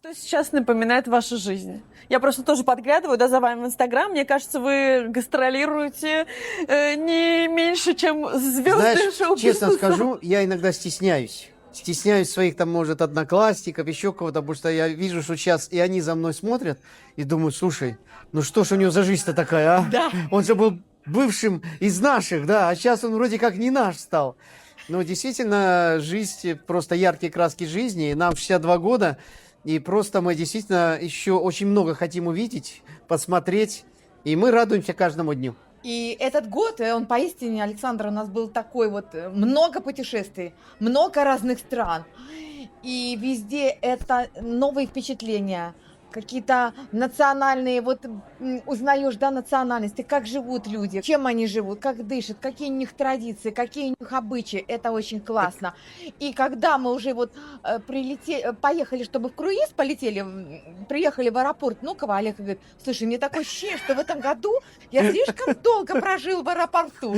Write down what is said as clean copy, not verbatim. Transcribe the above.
Что сейчас напоминает вашу жизнь? Я просто тоже подглядываю, да, за вами в Инстаграм. Мне кажется, вы гастролируете не меньше, чем звезды Знаешь, шоу-бизнеса. честно скажу, я иногда стесняюсь. Стесняюсь своих там, может, одноклассников, еще кого-то, потому что я вижу, что сейчас и они за мной смотрят и думают, слушай, ну что ж у него за жизнь-то такая, а? Да. Он же был бывшим из наших, да, а сейчас он вроде как не наш стал. Ну, действительно, жизнь, просто яркие краски жизни. И нам 62 года, и просто мы действительно еще очень много хотим увидеть, посмотреть, и мы радуемся каждому дню. И этот год, он поистине, Александр, у нас был такой вот, много путешествий, много разных стран. И везде это новые впечатления, какие-то национальные, вот узнаешь, да, национальности, как живут люди, чем они живут, как дышат, какие у них традиции, какие у них обычаи, это очень классно. И когда мы уже вот поехали, чтобы в круиз полетели, приехали в аэропорт, ну-ка, Олег говорит, слушай, мне такое ощущение, что в этом году я слишком долго прожил в аэропорту.